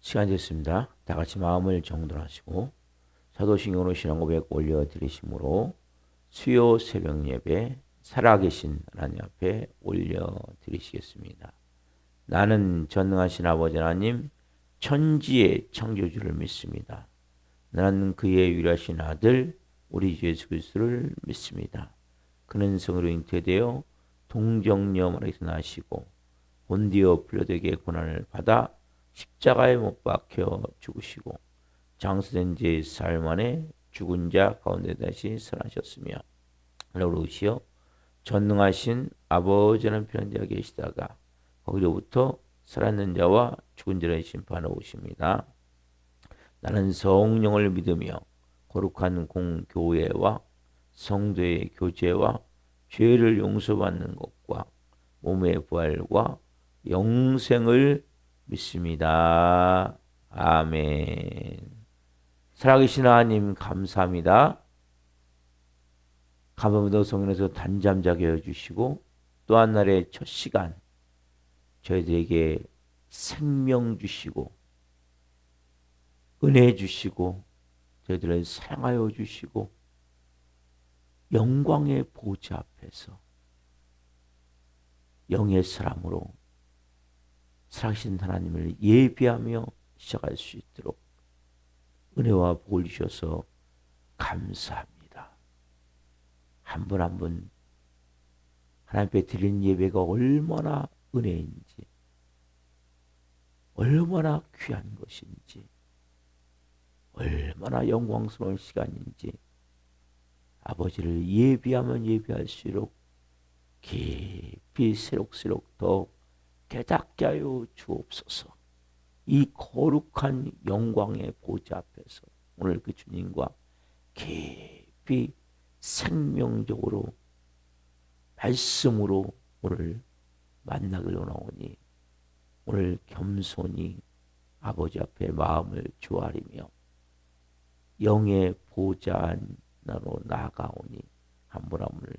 시간이 됐습니다. 다 같이 마음을 정돈하시고 사도신경으로 신앙고백 올려드리심으로 수요 새벽 예배 살아계신 하나님 앞에 올려드리시겠습니다. 나는 전능하신 아버지 하나님 천지의 창조주를 믿습니다. 나는 그의 유일하신 아들 우리 주 예수 그리스도를 믿습니다. 그는 성으로 잉태되어 동정녀 마리아에서 나시고 본디오 빌라도에게 고난을 받아 십자가에 못 박혀 죽으시고 장사된 지 사흘 만에 죽은 자 가운데 다시 살아나셨으며 하늘로 오시어 전능하신 아버지라는 편한 자가 계시다가 거기로부터 살아있는 자와 죽은 자를 심판하러 오십니다. 나는 성령을 믿으며 거룩한 공교회와 성도의 교제와 죄를 용서받는 것과 몸의 부활과 영생을 믿습니다. 아멘. 살아계신 하나님 감사합니다. 감사합니다. 성령에서 단잠 자게 해주시고 또 한 날의 첫 시간 저희들에게 생명 주시고 은혜 주시고 저희들을 사랑하여 주시고 영광의 보좌 앞에서 영의 사람으로 살아계신 하나님을 예비하며 시작할 수 있도록 은혜와 복을 주셔서 감사합니다. 한 분 한 분 하나님 앞에 드리는 예배가 얼마나 은혜인지 얼마나 귀한 것인지 얼마나 영광스러운 시간인지 아버지를 예비하면 예비할수록 깊이 새록새록 더 깨닫게 하여 주옵소서. 이 거룩한 영광의 보좌 앞에서 오늘 그 주님과 깊이 생명적으로 말씀으로 오늘 만나길 원하오니 오늘 겸손히 아버지 앞에 마음을 주아리며 영의 보좌 안으로 나아가오니 한 분 한 분을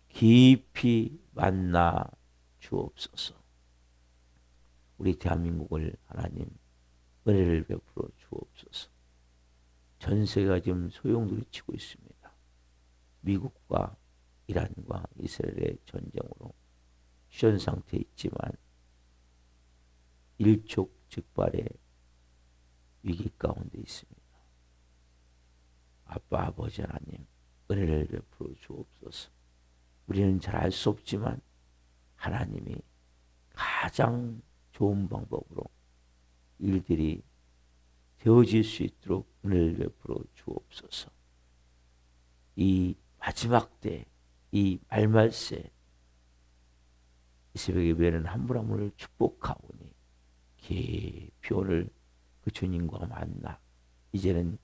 깊이 만나 주옵소서. 우리 대한민국을 하나님 은혜를 베풀어 주옵소서. 전 세계가 지금 소용돌이 치고 있습니다. 미국과 이란과 이스라엘의 전쟁으로 휴전 상태에 있지만 일촉즉발의 위기 가운데 있습니다. 아빠 아버지 하나님 은혜를 베풀어 주옵소서. 우리는 잘 알 수 없지만 하나님이 가장 좋은 방법으로 일들이 되어질 수 있도록 은혜를 베풀어 주옵소서. 이 마지막 때, 이 말말세 이 새벽 예배는 한 분 한 분을 축복하오니 깊이 오늘 그 주님과 만나 이제는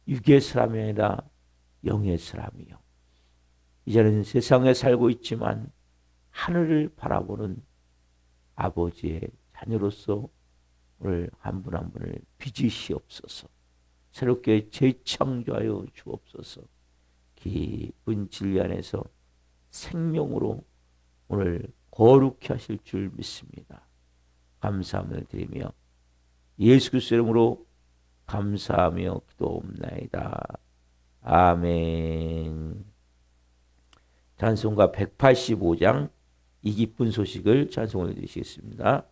육의 사람이 아니라 영의 사람이요 이제는 세상에 살고 있지만 하늘을 바라보는 아버지의 자녀로서 오늘 한 분 한 분을 빚으시옵소서. 새롭게 재창조하여 주옵소서. 깊은 진리 안에서 생명으로 오늘 거룩히 하실 줄 믿습니다. 감사함을 드리며 예수 그리스도 이름으로 감사하며 기도옵나이다. 아멘. 찬송가 185장 이 기쁜 소식을 찬송해 드리시겠습니다.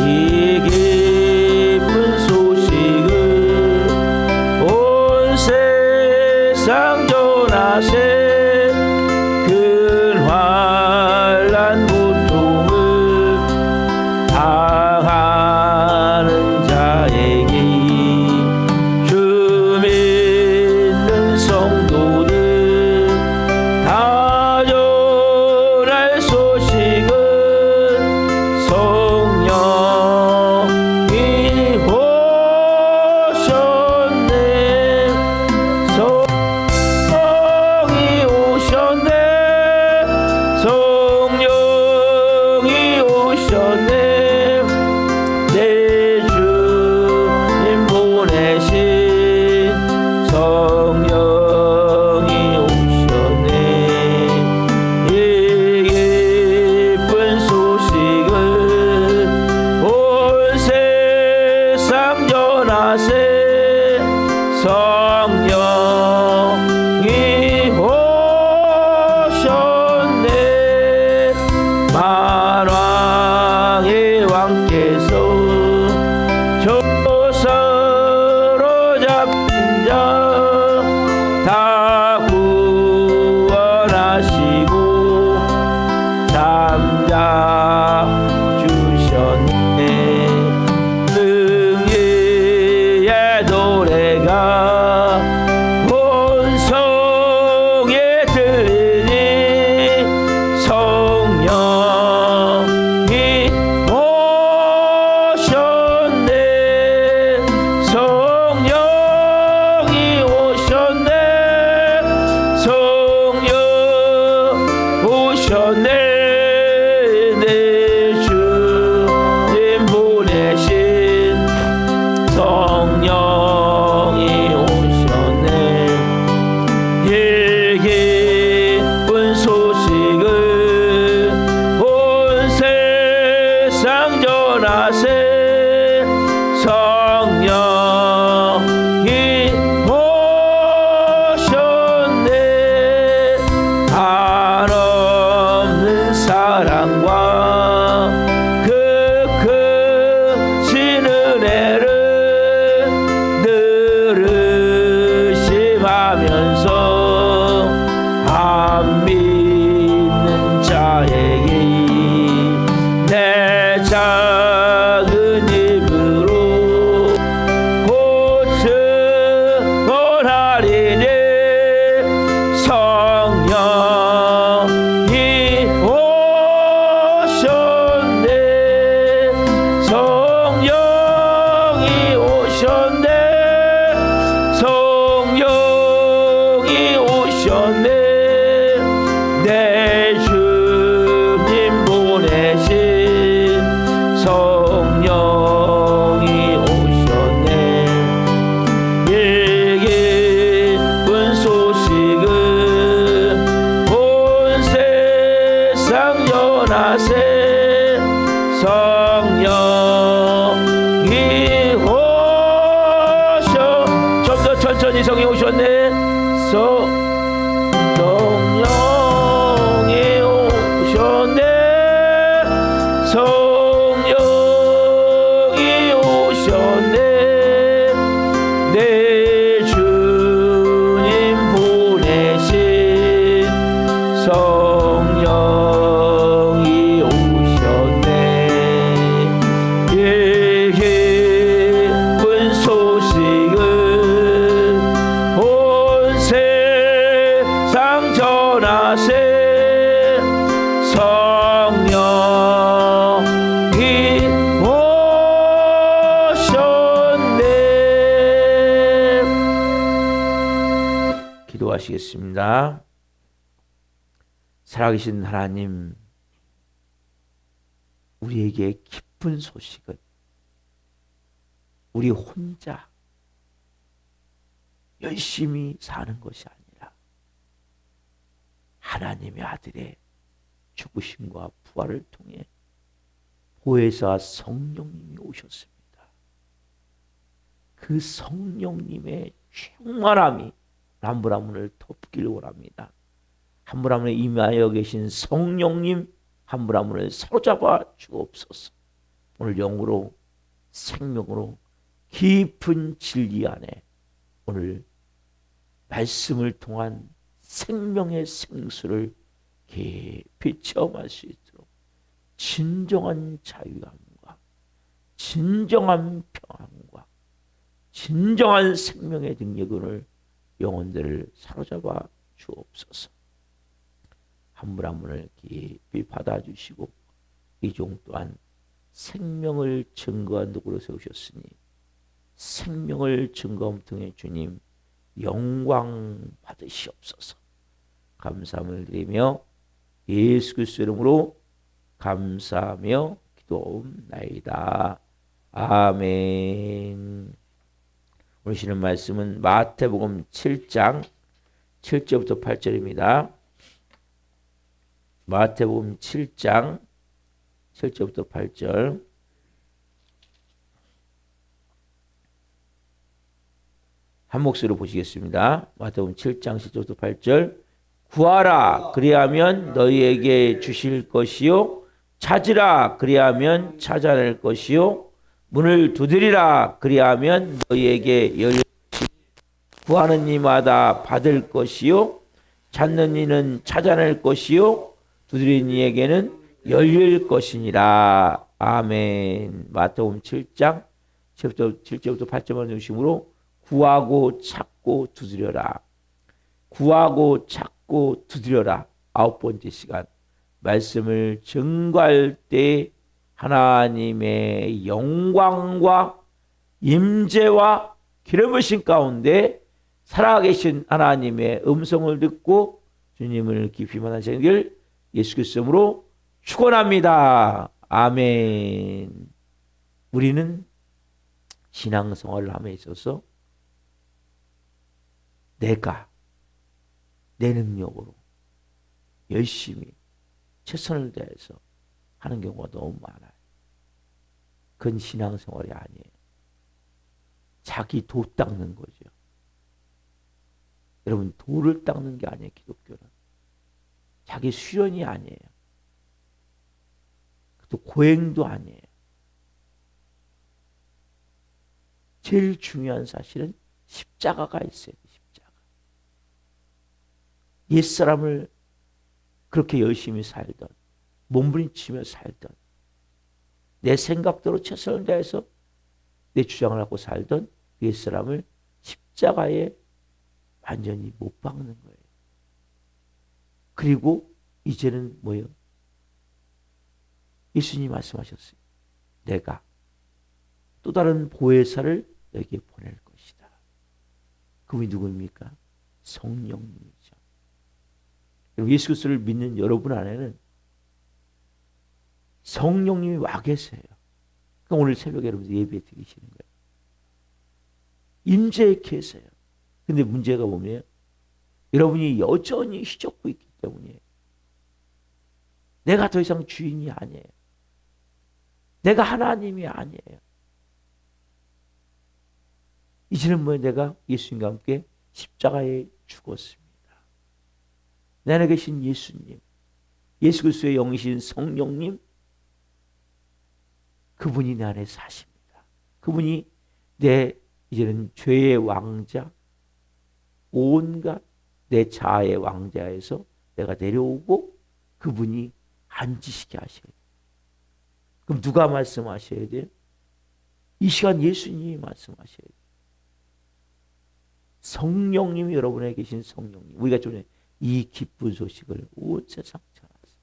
이 기쁜 소식을 온 세상 전하세 큰 환난 고통을 당하는 자에게 주 믿는 성도들 다 전할 소식은 성령 전하세 성령이 오셔. 좀 더 천천히 성령이 오셨네. 성령이 오셨네. 성령이 오셨네. 내 주님 보내신 성령이 오셨네. 예, 기쁜 소식을 온 세상 전하세 성령이 오셨네. 기도하시겠습니다. 살아계신 하나님, 우리에게 기쁜 소식은 우리 혼자 열심히 사는 것이 아니라 하나님의 아들의 죽으심과 부활을 통해 보혜사 성령님이 오셨습니다. 그 성령님의 충만함이 한 분 한 분을 덮기를 원합니다. 한 분 한 분에 임하여 계신 성령님 한 분 한 분을 사로잡아 주옵소서. 오늘 영으로 생명으로 깊은 진리 안에 오늘 말씀을 통한 생명의 생수를 깊이 체험할 수 있도록 진정한 자유함과 진정한 평안과 진정한 생명의 능력을 영혼들을 사로잡아 주옵소서. 한 분 한 분을 깊이 받아주시고 이 종 또한 생명을 증거한 도구로 세우셨으니 생명을 증거함 통해 주님 영광 받으시옵소서. 감사함을 드리며 예수 그리스도 이름으로 감사하며 기도옵나이다. 아멘. 오늘 주시는 말씀은 마태복음 7장 7절부터 8절입니다. 마태복음 7장 7절부터 8절. 한 목소리로 보시겠습니다. 마태복음 7장 7절부터 8절. 구하라 그리하면 너희에게 주실 것이요 찾으라 그리하면 찾아낼 것이요 문을 두드리라 그리하면 너희에게 열릴 것이요 구하는 이마다 받을 것이요 찾는 이는 찾아낼 것이요 두드리는 이에게는 열릴 것이니라. 아멘. 마태복음 7장 7절부터 8절만 중심으로 구하고 찾고 두드려라. 구하고 찾고 두드려라. 9번째 시간 말씀을 증거할 때 하나님의 영광과 임재와 기름 부으심 가운데 살아계신 하나님의 음성을 듣고 주님을 깊이 만나시는 길 예수 그리스도로 축원합니다. 아멘. 우리는 신앙생활을 함에 있어서 내가 내 능력으로 열심히 최선을 다해서 하는 경우가 너무 많아요. 그건 신앙생활이 아니에요. 자기 도 닦는 거죠. 여러분 도를 닦는 게 아니에요. 기독교는. 자기 수련이 아니에요. 또 고행도 아니에요. 제일 중요한 사실은 십자가가 있어야 돼요. 십자가. 옛사람을 그렇게 열심히 살던 몸부림치며 살던 내 생각대로 최선을 다해서 내 주장을 하고 살던 옛사람을 십자가에 완전히 못 박는 거예요. 그리고 이제는 뭐예요? 예수님이 말씀하셨어요. 내가 또 다른 보혜사를 너에게 보낼 것이다. 그분이 누구입니까? 성령님이죠. 예수 그리스도를 믿는 여러분 안에는 성령님이 와 계세요. 그러니까 오늘 새벽에 여러분들 예배 드리시는 거예요. 임재에 계세요. 근데 문제가 뭐냐면 여러분이 여전히 휘젓고 있기 때문에 내가 더 이상 주인이 아니에요. 내가 하나님이 아니에요. 이제는 뭐예요? 내가 예수님과 함께 십자가에 죽었습니다. 내 안에 계신 예수님, 예수 그리스도의 영이신 성령님, 그분이 내 안에 사십니다. 그분이 내 이제는 죄의 왕자, 온갖 내 자아의 왕자에서 내가 내려오고 그분이 앉으시게 하셔야 돼요. 그럼 누가 말씀하셔야 돼요? 이 시간 예수님이 말씀하셔야 돼요. 성령님이 여러분에 계신 성령님. 우리가 좀 이 기쁜 소식을 온 세상 전하세요.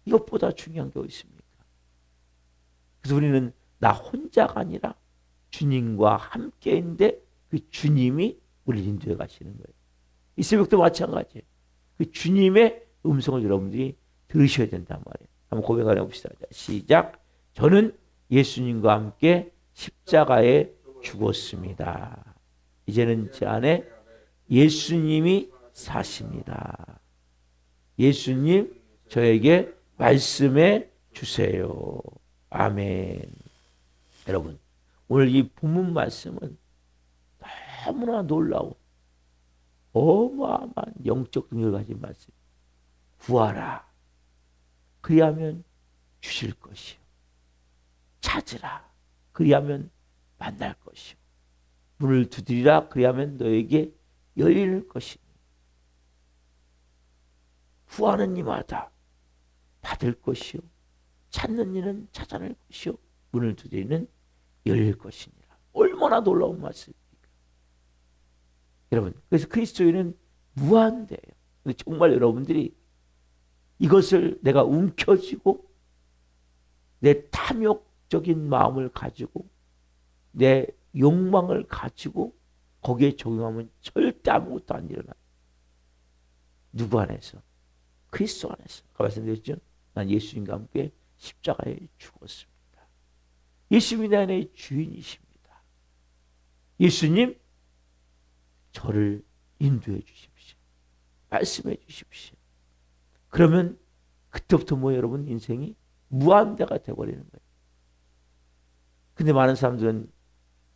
이것보다 중요한 게 어디 있습니까? 그래서 우리는 나 혼자가 아니라 주님과 함께 있는데 그 주님이 우리를 인도해 가시는 거예요. 이 새벽도 마찬가지예요. 그 주님의 음성을 여러분들이 들으셔야 된단 말이에요. 한번 고백하려 봅시다. 시작. 저는 예수님과 함께 십자가에 죽었습니다. 이제는 제 안에 예수님이 사십니다. 예수님 저에게 말씀해 주세요. 아멘. 여러분 오늘 이 본문 말씀은 너무나 놀라운 어마어마한 영적 능력을 가진 말씀. 구하라. 그리하면 주실 것이요. 찾으라. 그리하면 만날 것이요. 문을 두드리라. 그리하면 너에게 열릴 것이니. 구하는 이마다 받을 것이요. 찾는 이는 찾아낼 것이요. 문을 두드리는 열릴 것이니라. 얼마나 놀라운 말씀입니까? 여러분, 그래서 그리스도인은 무한대예요. 정말 여러분들이 이것을 내가 움켜쥐고 내 탐욕적인 마음을 가지고 내 욕망을 가지고 거기에 적용하면 절대 아무것도 안 일어나요. 누구 안에서? 그리스도 안에서. 아까 말씀드렸죠? 난 예수님과 함께 십자가에 죽었습니다. 예수님이 내 안에 주인이십니다. 예수님 저를 인도해 주십시오. 말씀해 주십시오. 그러면 그때부터 뭐 여러분 인생이 무한대가 되어버리는 거예요. 근데 많은 사람들은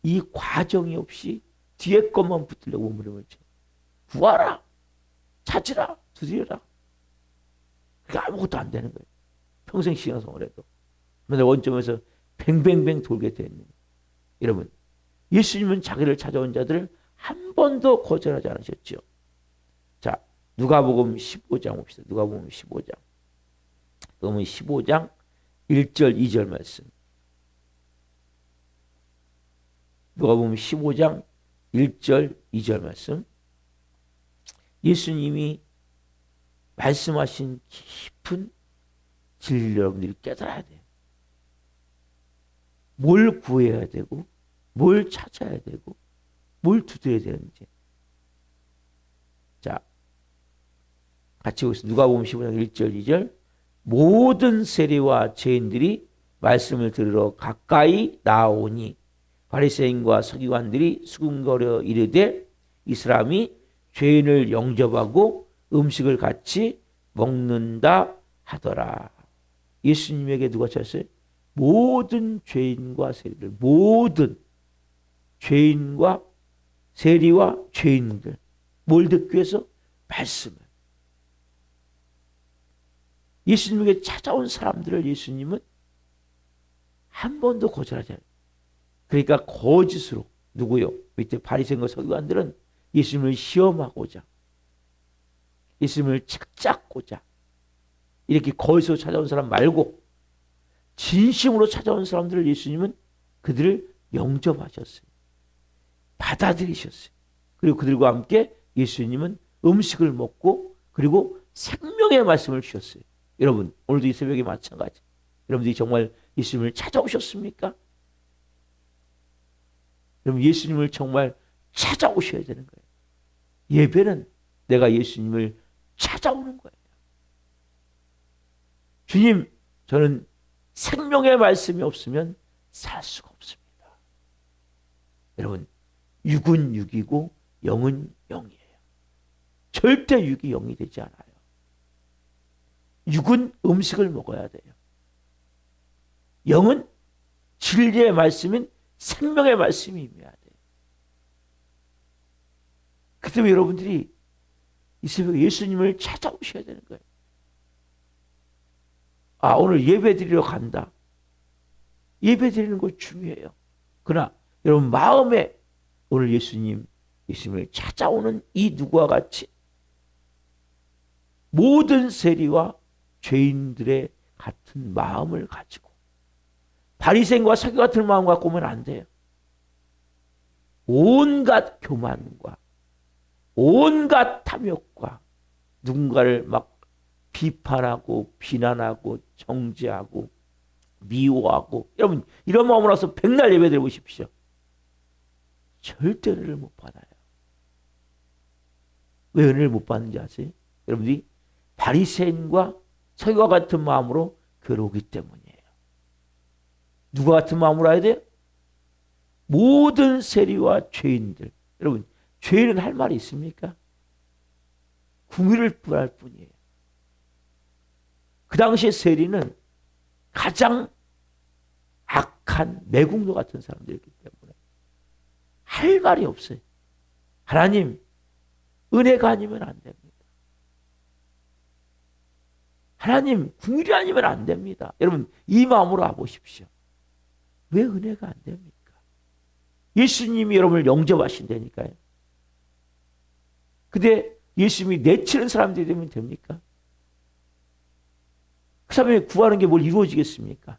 이 과정이 없이 뒤에 것만 붙들려고 몸부림을 쳐. 구하라. 찾으라. 두드려라. 그게 아무것도 안 되는 거예요. 평생 신앙생활 해도. 맨날 원점에서 뱅뱅뱅 돌게 되는. 여러분 예수님은 자기를 찾아온 자들을 한 번도 거절하지 않으셨죠. 자, 누가복음 15장 봅시다. 누가복음 15장. 누가복음 15장 1절 2절 말씀. 누가복음 15장 1절 2절 말씀. 예수님이 말씀하신 깊은 진리를 여러분들이 깨달아야 돼요. 뭘 구해야 되고 뭘 찾아야 되고 뭘 두드려야 되는지. 자, 같이 보겠습니다. 누가복음 15장 1절 2절. 모든 세리와 죄인들이 말씀을 들으러 가까이 나오니 바리새인과 서기관들이 수군거려 이르되 이 사람이 죄인을 영접하고 음식을 같이 먹는다 하더라. 예수님에게 누가 찾았어요? 모든 죄인과 세리들, 모든 죄인과 세리와 죄인들. 뭘 듣기 위해서? 말씀을. 예수님에게 찾아온 사람들을 예수님은 한 번도 거절하지 않아요. 그러니까 거짓으로 누구요? 밑에 바리새인과 서기관들은 예수님을 시험하고자, 예수님을 착잡고자 이렇게 거짓으로 찾아온 사람 말고 진심으로 찾아온 사람들을 예수님은 그들을 영접하셨어요. 받아들이셨어요. 그리고 그들과 함께 예수님은 음식을 먹고 그리고 생명의 말씀을 주셨어요. 여러분 오늘도 이 새벽에 마찬가지. 여러분들이 정말 예수님을 찾아오셨습니까? 여러분 예수님을 정말 찾아오셔야 되는 거예요. 예배는 내가 예수님을 찾아오는 거예요. 주님, 저는 생명의 말씀이 없으면 살 수가 없습니다. 여러분, 육은 육이고 영은 영이에요. 절대 육이 영이 되지 않아요. 육은 음식을 먹어야 돼요. 영은 진리의 말씀인 생명의 말씀이 임해야 돼요. 그 때문에 여러분들이 이 새벽에 예수님을 찾아오셔야 되는 거예요. 아, 오늘 예배 드리러 간다. 예배 드리는 거 중요해요. 그러나 여러분 마음에 오늘 예수님을 찾아오는 이 누구와 같이 모든 세리와 죄인들의 같은 마음을 가지고 바리새인과 서기 같은 마음 갖고 오면 안 돼요. 온갖 교만과 온갖 탐욕과 누군가를 막 비판하고 비난하고 정죄하고 미워하고 여러분 이런 마음으로 와서 백날 예배드려 보십시오. 절대 은혜를 못 받아요. 왜 은혜를 못 받는지 아세요? 여러분들이 바리새인과 서기와 같은 마음으로 괴로우기 때문이에요. 누가 같은 마음으로 해야 돼요? 모든 세리와 죄인들. 여러분 죄인은 할 말이 있습니까? 궁의를 부할 뿐이에요. 그 당시에 세리는 가장 악한 매국노 같은 사람들이기 때문에 할 말이 없어요. 하나님 은혜가 아니면 안 됩니다. 하나님 궁일이 아니면 안 됩니다. 여러분 이 마음으로 와보십시오. 왜 은혜가 안 됩니까? 예수님이 여러분을 영접하신다니까요. 근데 예수님이 내치는 사람들이 되면 됩니까? 그 사람이 구하는 게 뭘 이루어지겠습니까?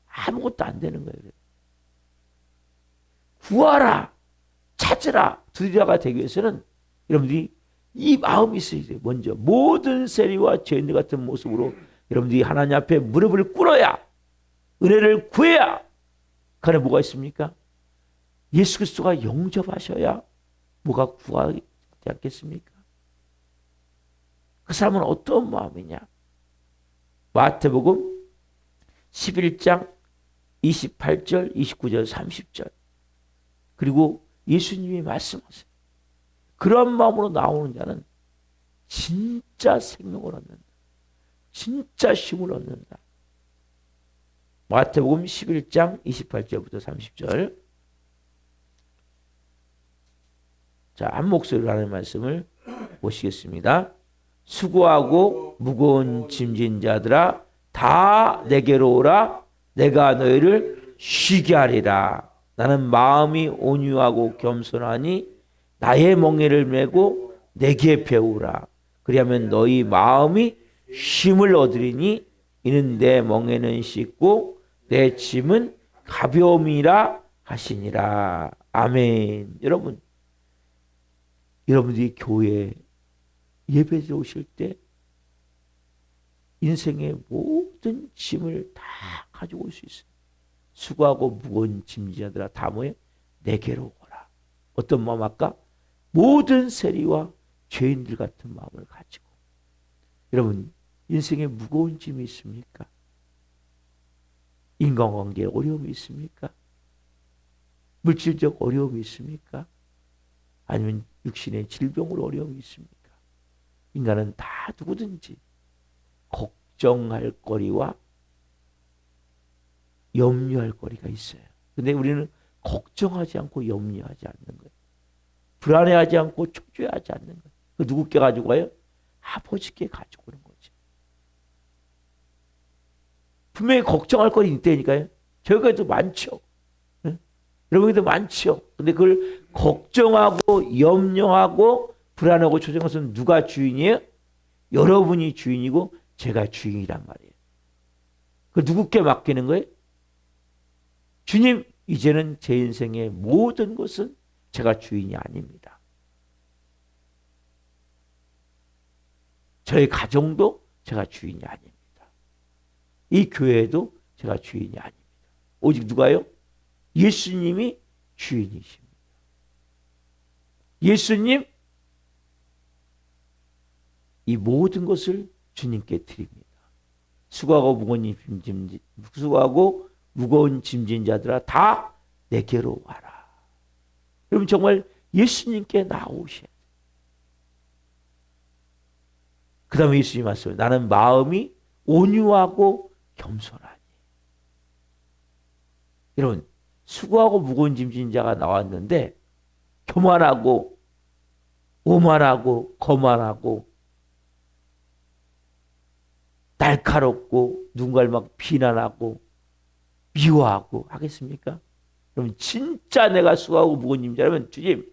아무것도 안 되는 거예요. 구하라, 찾으라, 두드리라가 되기 위해서는 여러분들이 이 마음이 있어야 돼요. 먼저 모든 세리와 죄인들 같은 모습으로 여러분들이 하나님 앞에 무릎을 꿇어야 은혜를 구해야 그 안에 뭐가 있습니까? 예수 그리스도가 영접하셔야 뭐가 구하지 않겠습니까? 그 사람은 어떤 마음이냐? 마태복음 11장 28절, 29절, 30절 그리고 예수님이 말씀하세요. 그런 마음으로 나오는 자는 진짜 생명을 얻는다. 진짜 힘을 얻는다. 마태복음 11장 28절부터 30절. 자, 한 목소리로 하는 말씀을 보시겠습니다. 수고하고 무거운 짐진 자들아 다 내게로 오라. 내가 너희를 쉬게 하리라. 나는 마음이 온유하고 겸손하니 나의 멍에를 메고 내게 배우라. 그리하면 너희 마음이 쉼을 얻으리니 이는 내 멍에는 쉽고 내 짐은 가벼움이라 하시니라. 아멘. 여러분들이 교회에 예배드려 오실 때 인생의 모든 짐을 다 가지고 올 수 있어요. 수고하고 무거운 짐지자들아 다 모여 내게로 오라. 어떤 마음 아까? 모든 세리와 죄인들 같은 마음을 가지고. 여러분 인생에 무거운 짐이 있습니까? 인간관계에 어려움이 있습니까? 물질적 어려움이 있습니까? 아니면 육신의 질병으로 어려움이 있습니까? 인간은 다 누구든지 걱정할 거리와 염려할 거리가 있어요. 근데 우리는 걱정하지 않고 염려하지 않는 거예요. 불안해하지 않고 초조해하지 않는 거예요. 그 누구께 가지고 가요? 아버지께 가지고 오는 거죠. 분명히 걱정할 거리 있다니까요. 저희가도 많죠. 네? 여러분에게도 많죠. 근데 그걸 걱정하고 염려하고 불안하고 초조한 것은 누가 주인이에요? 여러분이 주인이고 제가 주인이란 말이에요. 그 누구께 맡기는 거예요? 주님, 이제는 제 인생의 모든 것은 제가 주인이 아닙니다. 저의 가정도 제가 주인이 아닙니다. 이 교회도 제가 주인이 아닙니다. 오직 누가요? 예수님이 주인이십니다. 예수님, 이 모든 것을 주님께 드립니다. 수고하고 무거운 짐진 자들아 다 내게로 와라. 여러분 정말 예수님께 나오셔야 돼요. 그 다음에 예수님 말씀을 나는 마음이 온유하고 겸손하니. 여러분 수고하고 무거운 짐진 자가 나왔는데 교만하고 오만하고 거만하고 날카롭고 누군가를 막 비난하고 미워하고 하겠습니까? 그럼 진짜 내가 수고하고 무거운 짐자라면 주님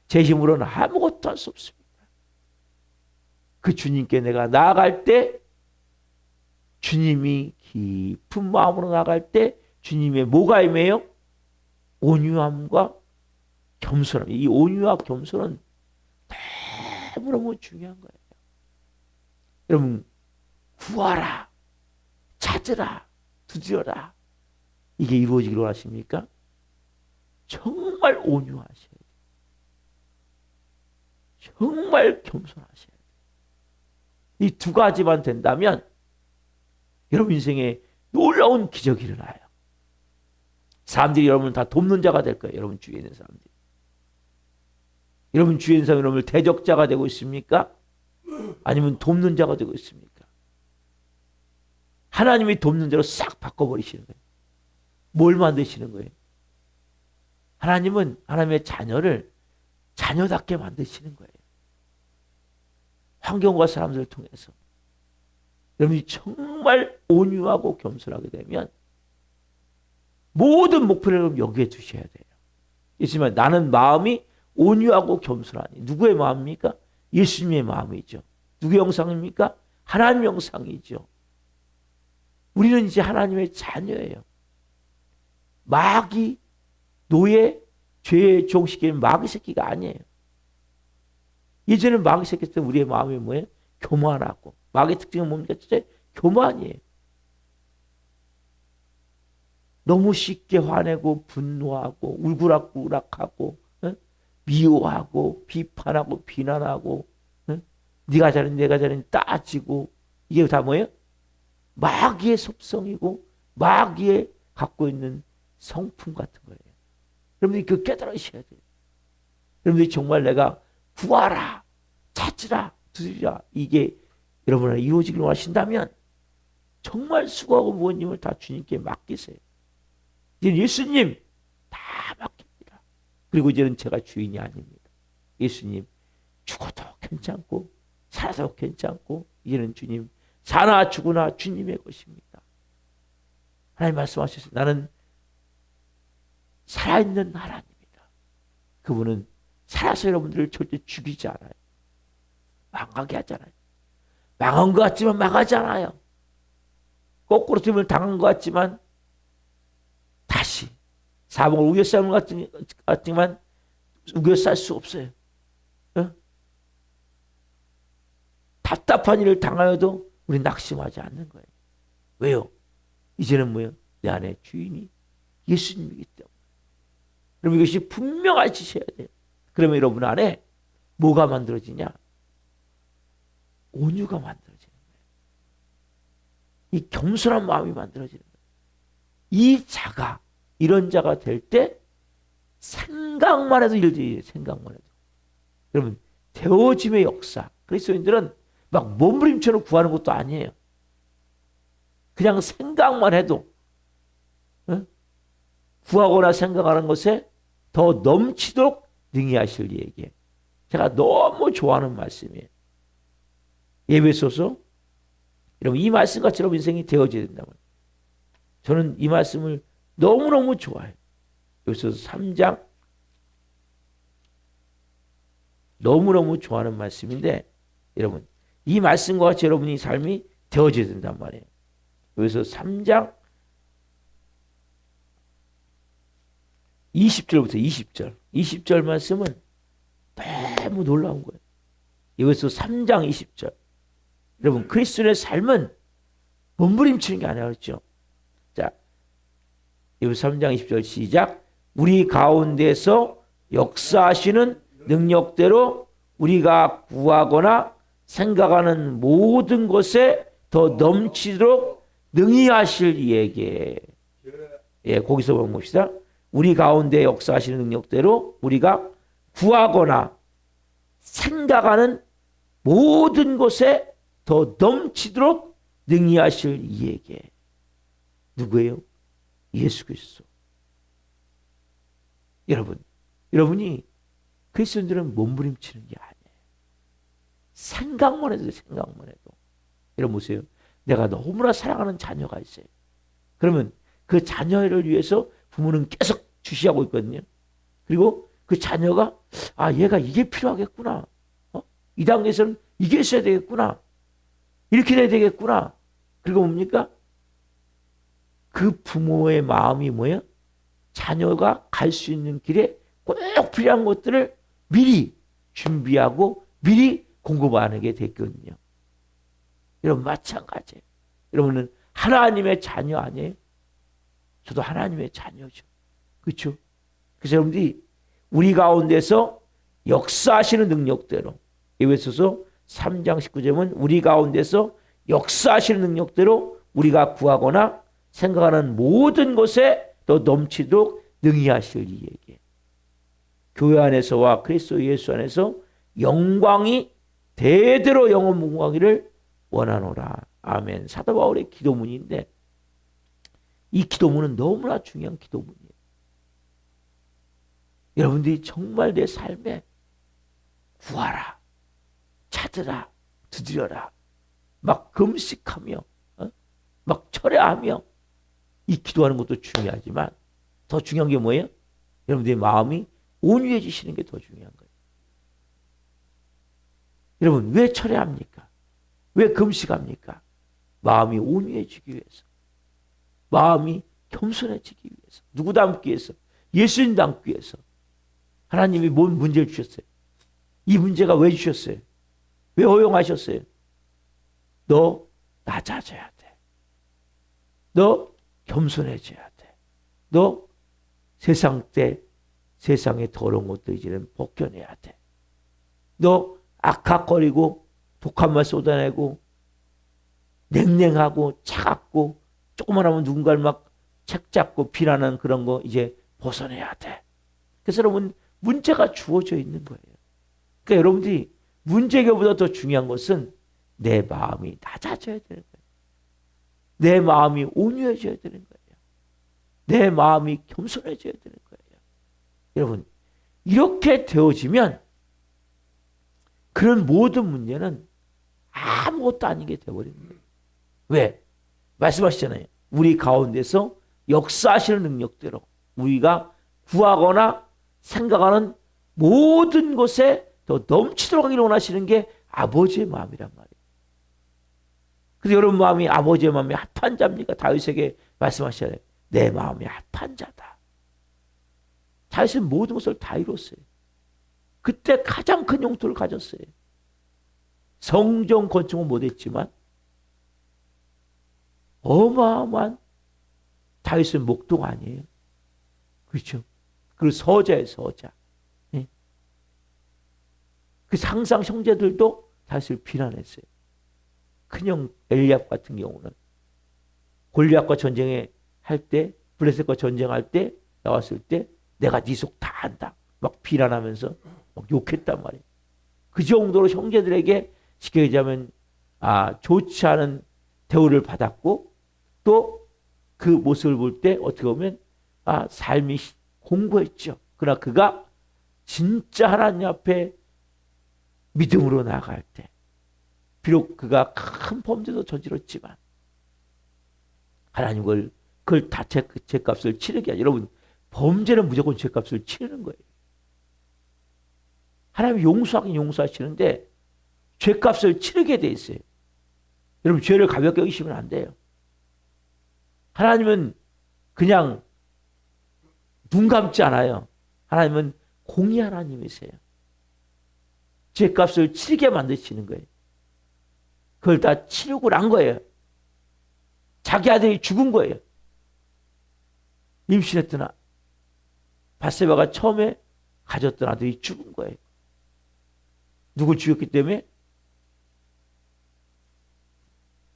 제 힘으로는 아무것도 할 수 없습니다. 그 주님께 내가 나아갈 때 주님이 깊은 마음으로 나아갈 때 주님의 뭐가 임해요? 온유함과 겸손함. 이 온유와 겸손은 너무너무 중요한 거예요. 여러분 구하라, 찾으라, 두드려라. 이게 이루어지기를 원하십니까? 정말 온유하셔야 돼요. 정말 겸손하셔야 돼요. 이 두 가지만 된다면 여러분 인생에 놀라운 기적이 일어나요. 사람들이 여러분을 다 돕는 자가 될 거예요. 여러분 주위에 있는 사람들이. 여러분 주위에 있는 사람이 여러분을 대적자가 되고 있습니까? 아니면 돕는 자가 되고 있습니까? 하나님이 돕는 자로 싹 바꿔버리시는 거예요. 뭘 만드시는 거예요? 하나님은 하나님의 자녀를 자녀답게 만드시는 거예요. 환경과 사람들을 통해서. 여러분이 정말 온유하고 겸손하게 되면 모든 목표를 여기에 두셔야 돼요. 예수님은 나는 마음이 온유하고 겸손하니. 누구의 마음입니까? 예수님의 마음이죠. 누구의 형상입니까? 하나님의 형상이죠. 우리는 이제 하나님의 자녀예요. 마귀, 노예, 죄의 종시키는 마귀 새끼가 아니에요. 예전에 마귀 새끼 때 우리의 마음이 뭐예요? 교만하고. 마귀의 특징은 뭡니까? 진짜 교만이에요. 너무 쉽게 화내고 분노하고 울그락불락하고 미워하고 비판하고 비난하고 네가 잘했니 내가 잘했니 따지고 이게 다 뭐예요? 마귀의 습성이고 마귀의 갖고 있는 성품 같은 거예요. 여러분들이 그거 깨달으셔야 돼요. 여러분들이 정말 내가 구하라, 찾으라, 두드리라 이게 여러분을 이루어지기를 원하신다면 정말 수고하고 무거운 짐을 다 주님께 맡기세요. 이제 예수님 다 맡깁니다. 그리고 이제는 제가 주인이 아닙니다. 예수님 죽어도 괜찮고 살아도 괜찮고 이제는 주님 사나 죽으나 주님의 것입니다. 하나님 말씀하셨어요. 나는 살아있는 하나님이다. 그분은 살아서 여러분들을 절대 죽이지 않아요. 망하게 하잖아요. 망한 것 같지만 망하지 않아요. 거꾸로 틈을 당한 것 같지만 다시 사방을 우겨싸는 것 같지만 우겨쌀 수 없어요. 어? 답답한 일을 당하여도 우리 낙심하지 않는 거예요. 왜요? 이제는 뭐예요? 내 안에 주인이 예수님이기 때문에. 여러분 이것이 분명하시셔야 돼요. 그러면 여러분 안에 뭐가 만들어지냐? 온유가 만들어지는 거예요. 이 겸손한 마음이 만들어지는 거예요. 이 자가 이런 자가 될 때 생각만 해도 일들이 생각만 해도. 여러분 되어짐의 역사. 그리스도인들은 막 몸부림쳐서 구하는 것도 아니에요. 그냥 생각만 해도 구하거나 생각하는 것에 더 넘치도록 능히 하실 이에게. 제가 너무 좋아하는 말씀이에요. 에베소서 여러분 이 말씀같이 여러분 인생이 되어져야 된다고요. 저는 이 말씀을 너무너무 좋아해요. 에베소서 3장 너무너무 좋아하는 말씀인데 여러분 이 말씀과 같이 여러분이 삶이 되어져야 된단 말이에요. 에베소서 3장 20절부터 20절. 20절 말씀은 너무 놀라운 거예요. 에베소서 3장 20절. 여러분 그리스도의 삶은 몸부림치는 게 아니라 그렇죠. 자, 에베소서 3장 20절 시작. 우리 가운데서 역사하시는 능력대로 우리가 구하거나 생각하는 모든 것에 더 넘치도록 능히 하실 이에게. 예, 거기서 봅시다. 우리 가운데 역사하시는 능력대로 우리가 구하거나 생각하는 모든 것에 더 넘치도록 능히 하실 이에게. 누구예요? 예수 그리스도. 여러분이 그리스도인들은 몸부림치는 게 아니에요. 생각만 해도. 여러분 보세요. 내가 너무나 사랑하는 자녀가 있어요. 그러면 그 자녀를 위해서 부모는 계속 주시하고 있거든요. 그리고 그 자녀가 얘가 이게 필요하겠구나. 이 단계에서는 이게 있어야 되겠구나. 이렇게 돼야 되겠구나. 그리고 뭡니까? 그 부모의 마음이 뭐예요? 자녀가 갈 수 있는 길에 꼭 필요한 것들을 미리 준비하고 미리 공급하는 게 됐거든요. 여러분 마찬가지예요. 여러분은 하나님의 자녀 아니에요? 저도 하나님의 자녀죠. 그렇죠? 그래서 여러분들이 우리 가운데서 역사하시는 능력대로, 에베소서 3장 19절은 우리 가운데서 역사하시는 능력대로 우리가 구하거나 생각하는 모든 것에 더 넘치도록 능히 하실 이에게. 교회 안에서와 그리스도 예수 안에서 영광이 대대로 영원무궁하기를 원하노라. 아멘. 사도 바울의 기도문인데 이 기도문은 너무나 중요한 기도문이에요. 여러분들이 정말 내 삶에 구하라, 찾으라, 두드려라, 막 금식하며 막 철야하며 이 기도하는 것도 중요하지만 더 중요한 게 뭐예요? 여러분들의 마음이 온유해지시는 게 더 중요한 거예요. 여러분 왜 철야합니까? 왜 금식합니까? 마음이 온유해지기 위해서. 마음이 겸손해지기 위해서. 누구 닮기 위해서? 예수님 닮기 위해서. 하나님이 뭔 문제를 주셨어요? 이 문제가 왜 주셨어요? 왜 허용하셨어요? 너 낮아져야 돼. 너 겸손해져야 돼. 너 세상의 더러운 것들 이제는 벗겨내야 돼. 너 악학거리고 독한말 쏟아내고 냉랭하고 차갑고 조금만 하면 누군가를 막 책잡고 비난하는 그런 거 이제 벗어내야 돼. 그래서 여러분 문제가 주어져 있는 거예요. 그러니까 여러분들이 문제 해결보다 더 중요한 것은 내 마음이 낮아져야 되는 거예요. 내 마음이 온유해져야 되는 거예요. 내 마음이 겸손해져야 되는 거예요. 여러분 이렇게 되어지면 그런 모든 문제는 아무것도 아닌 게 되어버리는 거예요. 왜? 말씀하시잖아요. 우리 가운데서 역사하시는 능력대로 우리가 구하거나 생각하는 모든 것에 더 넘치도록 하기를 원하시는 게 아버지의 마음이란 말이에요. 그래서 여러분 마음이 아버지의 마음이 합한 자입니까? 다윗에게 말씀하시잖아요. 내 마음이 합한 자다. 다윗은 모든 것을 다 이뤘어요. 그때 가장 큰 용토를 가졌어요. 성전 건축은 못했지만 어마어마한 다윗은 목동 아니에요. 그렇죠? 그리고 서자예요, 서자. 네? 그 상상 형제들도 다윗을 비난했어요. 큰형 엘리압 같은 경우는 골리앗과 전쟁에 할 때, 블레셋과 전쟁할 때 나왔을 때 내가 네 속 다 안다. 막 비난하면서 막 욕했단 말이에요. 그 정도로 형제들에게 쉽게 얘기하면 좋지 않은 대우를 받았고 또 그 모습을 볼 때 어떻게 보면 삶이 공고했죠. 그러나 그가 진짜 하나님 앞에 믿음으로 나아갈 때 비록 그가 큰 범죄도 저질렀지만 하나님 그걸 다 죄값을 치르게 하죠. 여러분 범죄는 무조건 죄값을 치르는 거예요. 하나님이 용서하긴 용서하시는데 죄값을 치르게 돼 있어요. 여러분 죄를 가볍게 여기시면 안 돼요. 하나님은 그냥 눈 감지 않아요. 하나님은 공의 하나님이세요. 죄값을 치르게 만드시는 거예요. 그걸 다 치르고 난 거예요. 자기 아들이 죽은 거예요. 임신했던 바세바가 처음에 가졌던 아들이 죽은 거예요. 누굴 죽였기 때문에?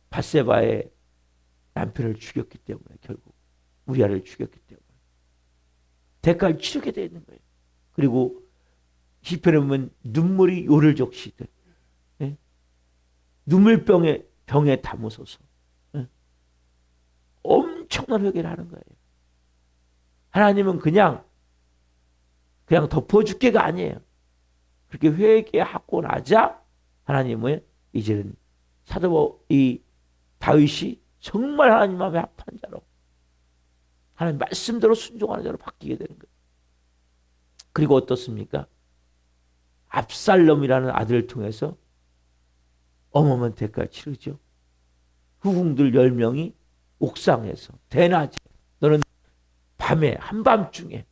바세바의 남편을 죽였기 때문에 결국 우리아를 죽였기 때문에 대가를 치르게 되어 있는 거예요. 그리고 시편에 보면 눈물이 요를 적시듯 병에 담으소서. 엄청난 회개를 하는 거예요. 하나님은 그냥 덮어줄게가 아니에요. 그렇게 회개하고 나자 하나님은 이제는 이 다윗이 정말 하나님 마음에 합한 자로, 하나님 말씀대로 순종하는 자로 바뀌게 되는 거예요. 그리고 어떻습니까? 압살롬이라는 아들을 통해서 어마어마한 대가를 치르죠. 후궁들 10명이 옥상에서 대낮에, 너는 밤에 한밤중에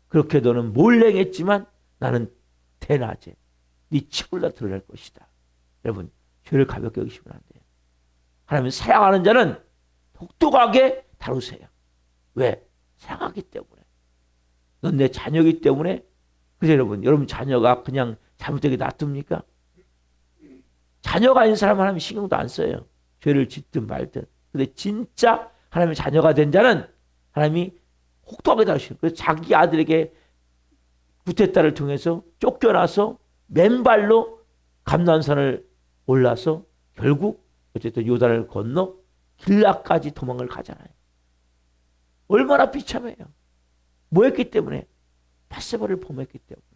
그렇게 너는 몰래 했지만 나는 대낮에 네 칩을 다 드러낼 것이다. 여러분, 죄를 가볍게 여기시면 안 돼요. 하나님은 사랑하는 자는 독특하게 다루세요. 왜? 사랑하기 때문에. 넌 내 자녀이기 때문에. 그래서 여러분 자녀가 그냥 잘못되게 놔둡니까? 자녀가 아닌 사람 하나님 신경도 안 써요. 죄를 짓든 말든. 근데 진짜 하나님의 자녀가 된 자는 하나님이 혹독하게 다루시는. 그래서 자기 아들에게 구테타를 통해서 쫓겨나서 맨발로 감난산을 올라서 결국 어쨌든 요단을 건너 길라까지 도망을 가잖아요. 얼마나 비참해요. 뭐 했기 때문에? 밧세바를 범했기 때문에.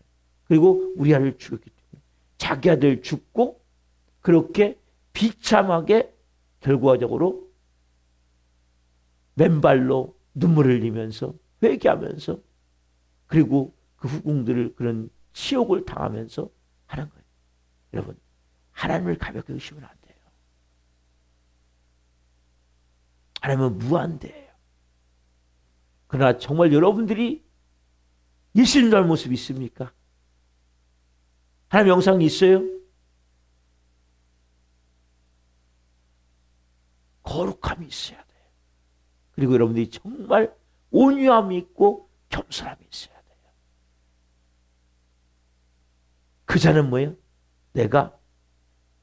그리고 우리아를 죽였기 때문에. 자기 아들 죽고 그렇게 비참하게 결과적으로 맨발로 눈물을 흘리면서 회개하면서 그리고 그 후궁들을 그런 치욕을 당하면서 하는 거예요. 여러분, 하나님을 가볍게 의심은 안 돼요. 하나님은 무한대예요. 그러나 정말 여러분들이 예수님 닮은 모습이 있습니까? 하나님 영상이 있어요? 거룩함이 있어야 돼요. 그리고 여러분들이 정말 온유함이 있고 겸손함이 있어야 돼요. 그 자는 뭐예요? 내가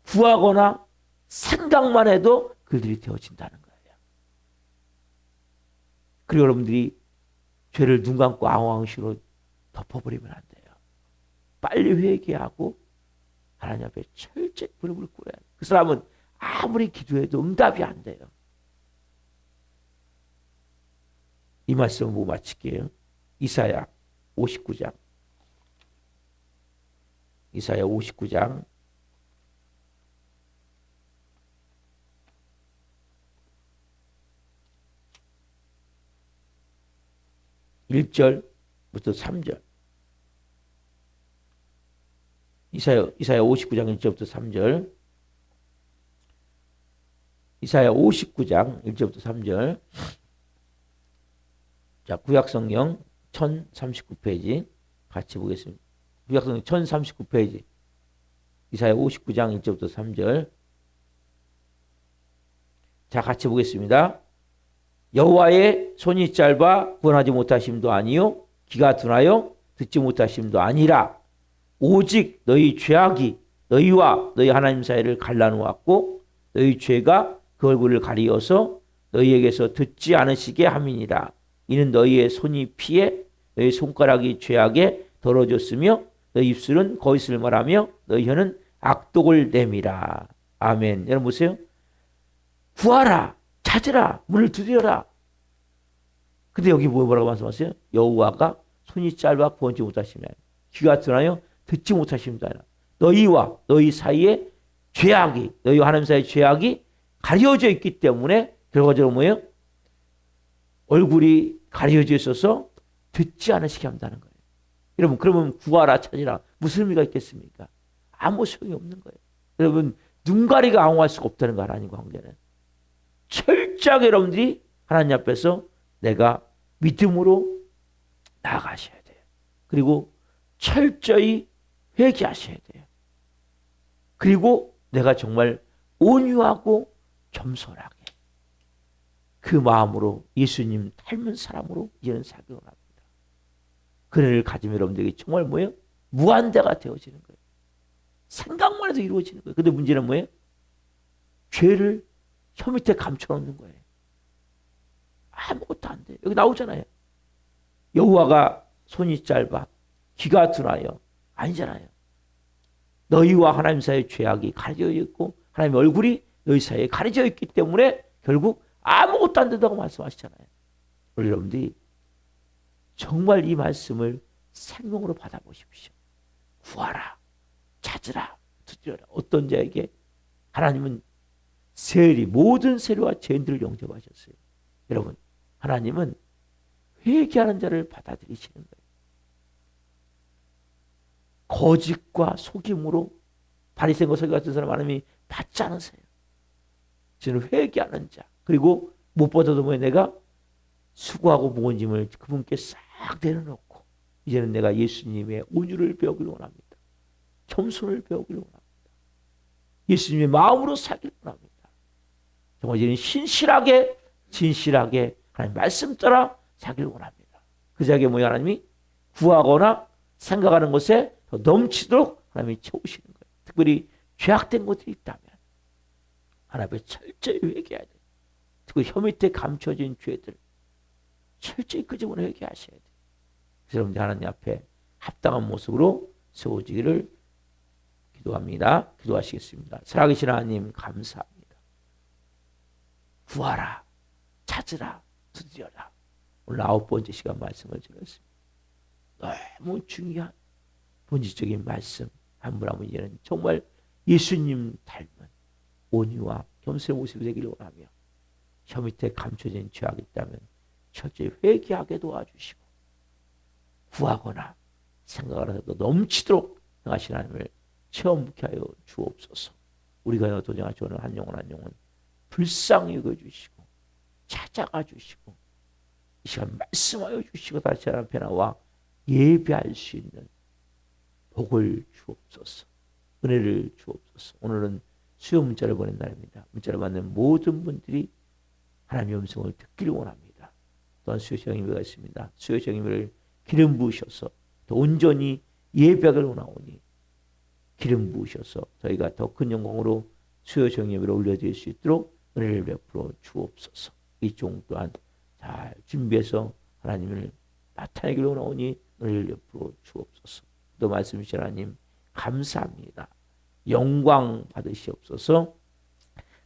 구하거나 생각만 해도 그들이 되어진다는 거예요. 그리고 여러분들이 죄를 눈 감고 앙앙시로 덮어버리면 안 돼요. 빨리 회개하고 하나님 앞에 철저히 무릎을 꿇어야 돼요. 그 사람은 아무리 기도해도 응답이 안 돼요. 이 말씀을 보고 마칠게요. 이사야 59장. 이사야 59장 1절부터 3절. 이사야 59장 1절부터 3절. 이사야 59장 1절부터 3절. 자, 구약성경 1039페이지 같이 보겠습니다. 구약성경 1039페이지. 이사야 59장 1절부터 3절. 자, 같이 보겠습니다. 여호와의 손이 짧아 구원하지 못하심도 아니요 귀가 둔하여 듣지 못하심도 아니라 오직 너희 죄악이 너희와 너희 하나님 사이를 갈라놓았고 너희 죄가 그 얼굴을 가리어서 너희에게서 듣지 않으시게 함이니라. 이는 너희의 손이 피해 너희 손가락이 죄악에 더러졌으며 너희 입술은 거짓을 말하며 너희 혀는 악독을 내밀라. 아멘. 여러분 보세요. 구하라, 찾으라, 문을 두드려라. 근데 여기 뭐라고 말씀하세요? 여호와가 손이 짧아 구원치 못하시면 귀가 둔하여 듣지 못하십니다. 너희와 너희 사이에 죄악이, 너희와 하나님 사이의 죄악이 가려져 있기 때문에 결과적으로 뭐예요? 얼굴이 가려져 있어서 듣지 않으시게 한다는 거예요. 여러분, 그러면 구하라, 찾으라 무슨 의미가 있겠습니까? 아무 소용이 없는 거예요. 여러분, 눈가리가 앙호할 수가 없다는 거, 하나님과 관계는. 철저하게 여러분들이 하나님 앞에서 내가 믿음으로 나아가셔야 돼요. 그리고 철저히 회개하셔야 돼요. 그리고 내가 정말 온유하고 겸손하게 그 마음으로 예수님 닮은 사람으로 이제는 살기 원합니다. 그 은혜를 가지면 여러분들에게 정말 뭐예요? 무한대가 되어지는 거예요. 생각만 해도 이루어지는 거예요. 근데 문제는 뭐예요? 죄를 혀 밑에 감춰놓는 거예요. 아무것도 안 돼요. 여기 나오잖아요. 여호와가 손이 짧아 귀가 둔하여. 아니잖아요. 너희와 하나님 사이의 죄악이 가려져 있고 하나님의 얼굴이 너희 사이에 가려져 있기 때문에 결국 아무것도 안 된다고 말씀하시잖아요. 우리 여러분들이 정말 이 말씀을 생명으로 받아보십시오. 구하라, 찾으라, 두드려라. 어떤 자에게 하나님은 세리, 모든 세리와 죄인들을 영접하셨어요. 여러분, 하나님은 회개하는 자를 받아들이시는 거예요. 거짓과 속임으로 바리새인과 서기 같은 사람 하나님이 받지 않으세요. 저는 회개하는 자, 그리고 무엇보다도 뭐예요? 내가 수고하고 무거운 짐을 그분께 싹 내려놓고 이제는 내가 예수님의 온유를 배우기를 원합니다. 겸손을 배우기를 원합니다. 예수님의 마음으로 살기를 원합니다. 정말 이제는 신실하게 진실하게 하나님 말씀 따라 살기를 원합니다. 그 자에게 뭐예요? 하나님이 구하거나 생각하는 것에 더 넘치도록 하나님이 채우시는 거예요. 특별히 죄악된 것들이 있다면 하나님 앞에 철저히 회개해야 돼요. 특히 혀 밑에 감춰진 죄들 철저히 끄집어내 회개하셔야 돼요. 그래서 여러분들 하나님 앞에 합당한 모습으로 세워지기를 기도합니다. 기도하시겠습니다. 살아계신 하나님 감사합니다. 구하라, 찾으라, 두드려라. 오늘 9번째 시간 말씀을 드렸습니다. 너무 중요한 본질적인 말씀 한 분 한 분 이제는 정말 예수님 닮은 온유와 겸손의 모습이 되기를 원하며 혀 밑에 감춰진 죄악이 있다면 철저히 회개하게 도와주시고 구하거나 생각을 해도 넘치도록 행하신 하나님을 체험케 하여 주옵소서. 우리가 도전하지 오는 한 영혼 한 영혼 불쌍히 여겨주시고 찾아가 주시고 이 시간 말씀하여 주시고 다시 하나님 앞에 나와 예배할 수 있는 복을 주옵소서. 은혜를 주옵소서. 오늘은 수요 문자를 보낸 날입니다. 문자를 받는 모든 분들이 하나님의 음성을 듣기를 원합니다. 또한 수요 정예배가 있습니다. 수요 정예배를 기름 부으셔서 더 온전히 예배하기를 원하오니 기름 부으셔서 저희가 더 큰 영광으로 수요 정예배를 올려드릴 수 있도록 은혜를 베풀어 주옵소서. 이 종 또한 잘 준비해서 하나님을 나타내기를 원하오니 은혜를 베풀어 주옵소서. 또 말씀이신 하나님 감사합니다. 영광 받으시옵소서.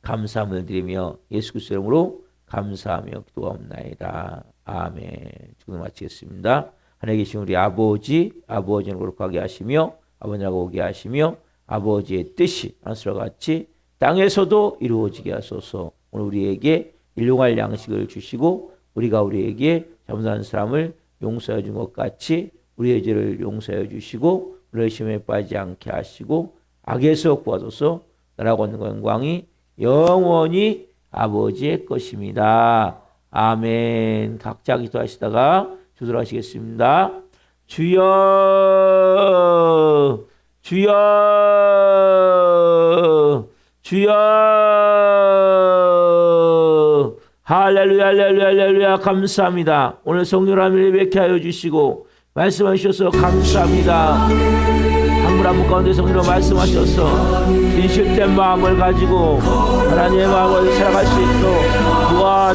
감사함을 드리며 예수 그리스도의 이름으로 감사하며 기도하옵나이다. 아멘. 지금 마치겠습니다. 하늘에 계신 우리 아버지는 거룩하게 하시며 아버지라고 오게 하시며 아버지의 뜻이 하늘과 같이 땅에서도 이루어지게 하소서. 오늘 우리에게 일용할 양식을 주시고 우리가 우리에게 잘못한 사람을 용서해 준 것 같이 우리의 죄를 용서해 주시고 우리의 시험에 빠지지 않게 하시고 악에서 구하소서. 나라고 하는 영광이 영원히 아버지의 것입니다. 아멘. 각자 기도하시다가 주도하시겠습니다. 주여 주여 주여 할렐루야 할렐루야 할렐루야. 감사합니다. 오늘 성령을 예배케 하여 주시고 말씀하셔서 감사합니다. 한 분 한 분 가운데 성령으로 말씀하셔서 진실된 마음을 가지고 하나님의 마음을 살아갈 수 있도록 도와